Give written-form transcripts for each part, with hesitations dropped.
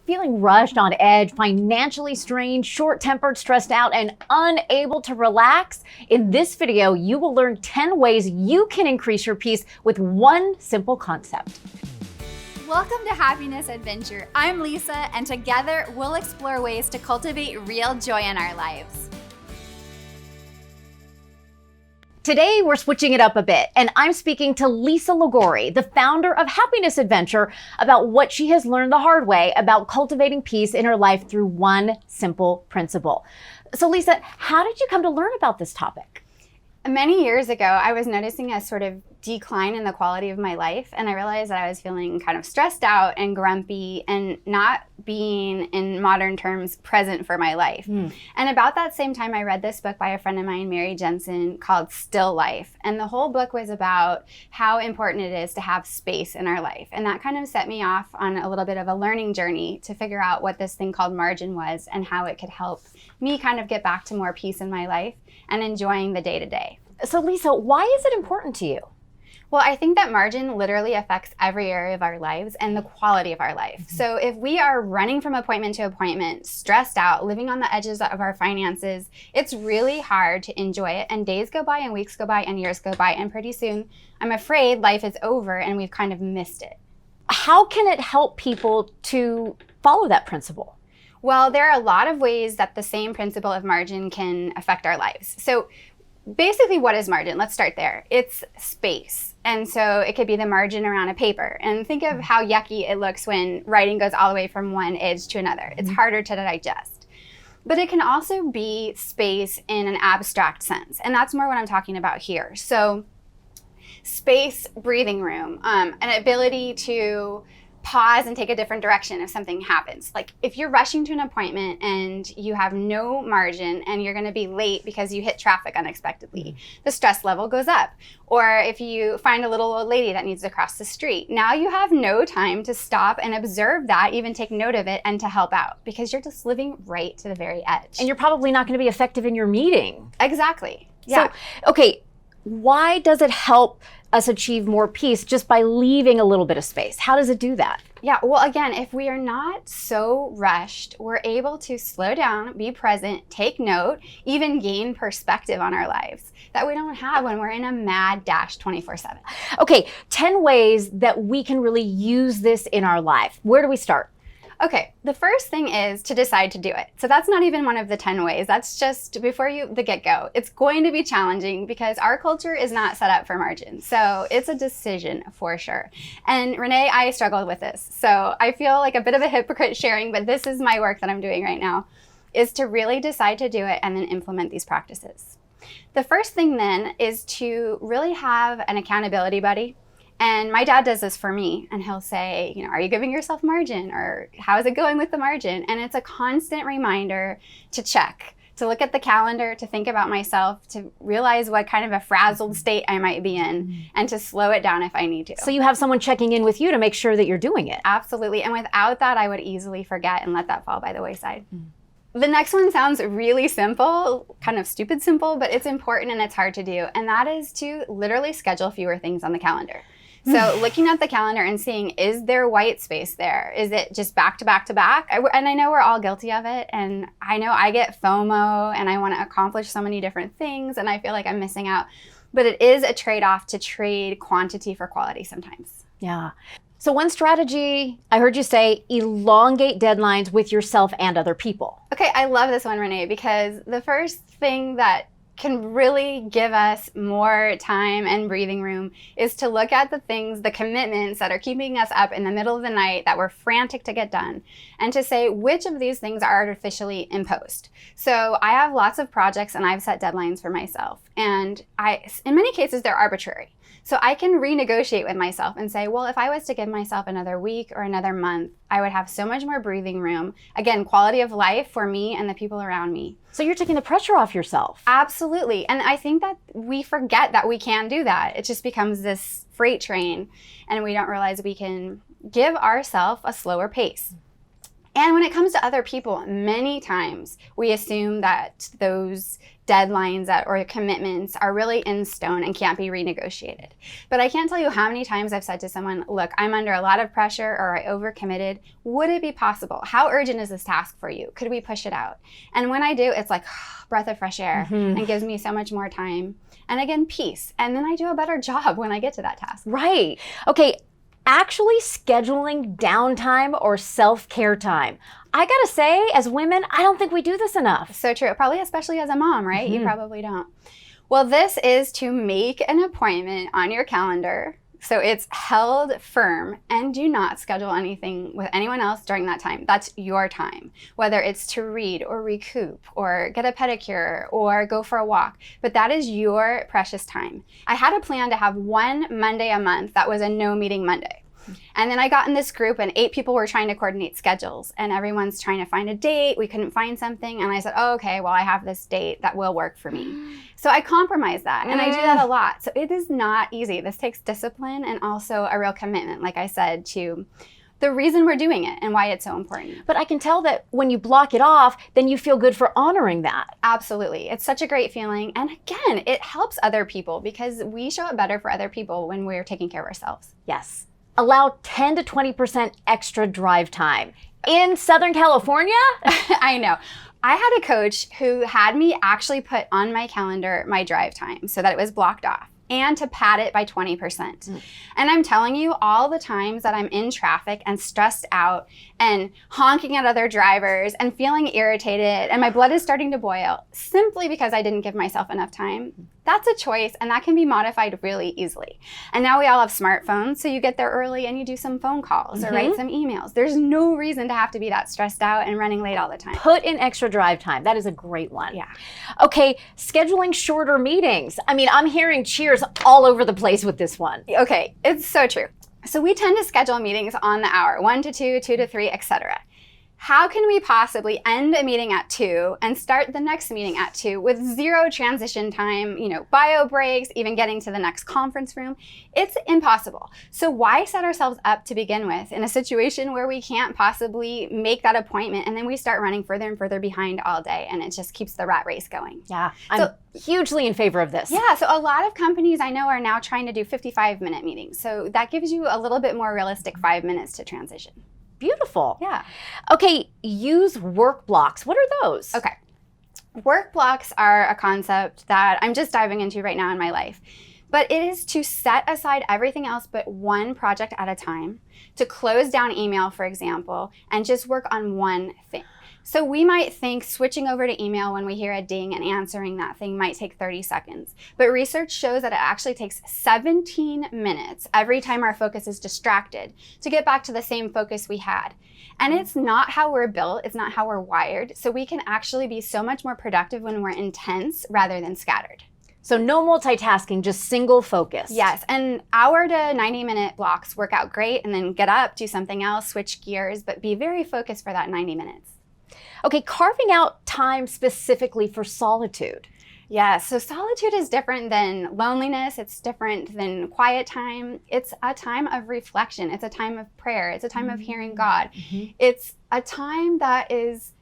feeling rushed, on edge, financially strained, short-tempered, stressed out, and unable to relax? In this video, you will learn 10 ways you can increase your peace with one simple concept. Welcome to Happiness Adventure. I'm Lisa, and together we'll explore ways to cultivate real joy in our lives. Today, we're switching it up a bit, and I'm speaking to Lisa Liguori, the founder of Happiness Adventure, about what she has learned the hard way about cultivating peace in her life through one simple principle. So Lisa, how did you come to learn about this topic? Many years ago, I was noticing a sort of decline in the quality of my life, and I realized that I was feeling kind of stressed out and grumpy and not being, in modern terms, present for my life. And about that same time, I read this book by a friend of mine, Mary Jensen, called Still Life. And the whole book was about how important it is to have space in our life. And that kind of set me off on a little bit of a learning journey to figure out what this thing called margin was and how it could help me kind of get back to more peace in my life and enjoying the day-to-day. So Lisa, why is it important to you? Well, I think that margin literally affects every area of our lives and the quality of our life. So if we are running from appointment to appointment, stressed out, living on the edges of our finances, it's really hard to enjoy it. And days go by and weeks go by and years go by. And pretty soon, I'm afraid life is over and we've kind of missed it. How can it help people to follow that principle? Well, there are a lot of ways that the same principle of margin can affect our lives. So basically, what is margin? Let's start there. It's space. And so it could be the margin around a paper. And think of how yucky it looks when writing goes all the way from one edge to another. It's harder to digest. But it can also be space in an abstract sense. And that's more what I'm talking about here. So space, breathing room, an ability to pause and take a different direction if something happens. Like if you're rushing to an appointment and you have no margin and you're going to be late because you hit traffic unexpectedly, the stress level goes up. Or if you find a little old lady that needs to cross the street, now you have no time to stop and observe that, even take note of it and to help out because you're just living right to the very edge. And you're probably not going to be effective in your meeting. Exactly. Yeah. So, okay, why does it help us achieve more peace just by leaving a little bit of space? How does it do that? Yeah, well, again, if we are not so rushed, we're able to slow down, be present, take note, even gain perspective on our lives that we don't have when we're in a mad dash 24/7. Okay, 10 ways that we can really use this in our life. Where do we start? Okay, the first thing is to decide to do it. So that's not even one of the 10 ways. That's just before the get-go. It's going to be challenging because our culture is not set up for margin. So it's a decision for sure. And Renee, I struggled with this. So I feel like a bit of a hypocrite sharing, but this is my work that I'm doing right now, is to really decide to do it and then implement these practices. The first thing then is to really have an accountability buddy. And my dad does this for me, and he'll say, are you giving yourself margin? Or how is it going with the margin? And it's a constant reminder to check, to look at the calendar, to think about myself, to realize what kind of a frazzled state I might be in, and to slow it down if I need to. So you have someone checking in with you to make sure that you're doing it. Absolutely. And without that, I would easily forget and let that fall by the wayside. The next one sounds really simple, kind of stupid simple, but it's important and it's hard to do. And that is to literally schedule fewer things on the calendar. So looking at the calendar and seeing, is there white space there? Is it just back to back to back? And I know we're all guilty of it. And I know I get FOMO and I want to accomplish so many different things and I feel like I'm missing out. But it is a trade-off to trade quantity for quality sometimes. Yeah. So one strategy, I heard you say, elongate deadlines with yourself and other people. Okay, I love this one, Renee, because the first thing that can really give us more time and breathing room is to look at the things, the commitments that are keeping us up in the middle of the night that we're frantic to get done, and to say which of these things are artificially imposed. So I have lots of projects and I've set deadlines for myself, and in many cases they're arbitrary. So I can renegotiate with myself and say, well, if I was to give myself another week or another month, I would have so much more breathing room. Again, quality of life for me and the people around me. So you're taking the pressure off yourself. Absolutely. And I think that we forget that we can do that. It just becomes this freight train and we don't realize we can give ourselves a slower pace. And when it comes to other people, many times we assume that those deadlines or commitments are really in stone and can't be renegotiated. But I can't tell you how many times I've said to someone, look, I'm under a lot of pressure or I overcommitted. Would it be possible? How urgent is this task for you? Could we push it out? And when I do, it's like breath of fresh air and gives me so much more time. And again, peace. And then I do a better job when I get to that task. Right. Okay. Actually scheduling downtime or self-care time. I gotta say, as women, I don't think we do this enough. So true. Probably especially as a mom, right? You probably don't. Well, this is to make an appointment on your calendar. So it's held firm, and do not schedule anything with anyone else during that time. That's your time, whether it's to read or recoup or get a pedicure or go for a walk. But that is your precious time. I had a plan to have one Monday a month that was a no meeting Monday. And then I got in this group and 8 people were trying to coordinate schedules and everyone's trying to find a date. We couldn't find something. And I said, oh, okay, well, I have this date that will work for me. So I compromised that and I do that a lot. So it is not easy. This takes discipline and also a real commitment, like I said, to the reason we're doing it and why it's so important. But I can tell that when you block it off, then you feel good for honoring that. Absolutely. It's such a great feeling. And again, it helps other people because we show up better for other people when we're taking care of ourselves. Yes. Allow 10 to 20% extra drive time. In Southern California? I know. I had a coach who had me actually put on my calendar my drive time so that it was blocked off and to pad it by 20%. And I'm telling you, all the times that I'm in traffic and stressed out and honking at other drivers and feeling irritated and my blood is starting to boil simply because I didn't give myself enough time, that's a choice and that can be modified really easily. And now we all have smartphones, so you get there early and you do some phone calls or write some emails. There's no reason to have to be that stressed out and running late all the time. Put in extra drive time. That is a great one. Yeah. Okay, scheduling shorter meetings. I mean, I'm hearing cheers all over the place with this one. Okay, it's so true. So we tend to schedule meetings on the hour, 1 to 2, 2 to 3, etc. How can we possibly end a meeting at 2 and start the next meeting at 2 with zero transition time, bio breaks, even getting to the next conference room? It's impossible. So why set ourselves up to begin with in a situation where we can't possibly make that appointment and then we start running further and further behind all day and it just keeps the rat race going? Yeah, I'm hugely in favor of this. Yeah, so a lot of companies I know are now trying to do 55-minute meetings. So that gives you a little bit more realistic 5 minutes to transition. Beautiful. Yeah. Okay, use work blocks. What are those? Okay. Work blocks are a concept that I'm just diving into right now in my life. But it is to set aside everything else but one project at a time, to close down email, for example, and just work on one thing. So we might think switching over to email when we hear a ding and answering that thing might take 30 seconds. But research shows that it actually takes 17 minutes every time our focus is distracted to get back to the same focus we had. And it's not how we're built, it's not how we're wired. So we can actually be so much more productive when we're intense rather than scattered. So no multitasking, just single focus. Yes, and hour to 90-minute blocks work out great, and then get up, do something else, switch gears, but be very focused for that 90 minutes. Okay, carving out time specifically for solitude. Yeah, so solitude is different than loneliness. It's different than quiet time. It's a time of reflection. It's a time of prayer. It's a time of hearing God. It's a time that is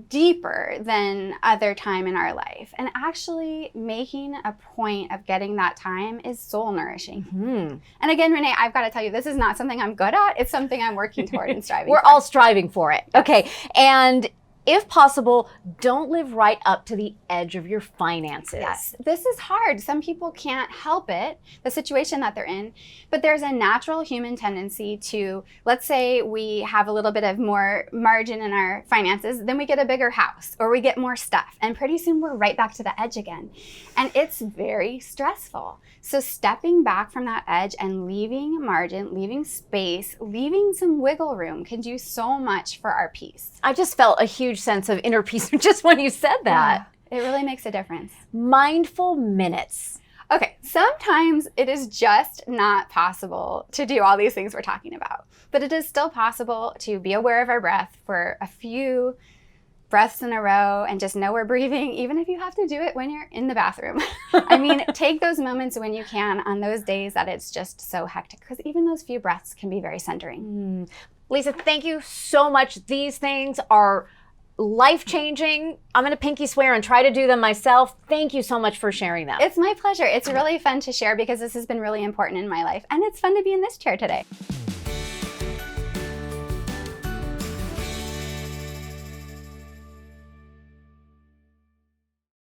deeper than other time in our life. And actually making a point of getting that time is soul nourishing. And again, Renee, I've got to tell you, this is not something I'm good at. It's something I'm working toward and striving We're for. all striving for it. Okay, and if possible, don't live right up to the edge of your finances. Yes, this is hard. Some people can't help it, the situation that they're in, but there's a natural human tendency to, let's say we have a little bit of more margin in our finances, then we get a bigger house or we get more stuff, and pretty soon we're right back to the edge again. And it's very stressful. So stepping back from that edge and leaving margin, leaving space, leaving some wiggle room can do so much for our peace. I just felt a huge sense of inner peace just when you said that. Yeah, it really makes a difference. Mindful minutes. Okay, sometimes it is just not possible to do all these things we're talking about, but it is still possible to be aware of our breath for a few breaths in a row and just know we're breathing, even if you have to do it when you're in the bathroom. I mean, take those moments when you can on those days that it's just so hectic, because even those few breaths can be very centering. Lisa, thank you so much. These things are life-changing. I'm going to pinky swear and try to do them myself. Thank you so much for sharing them. It's my pleasure. It's really fun to share because this has been really important in my life. And it's fun to be in this chair today.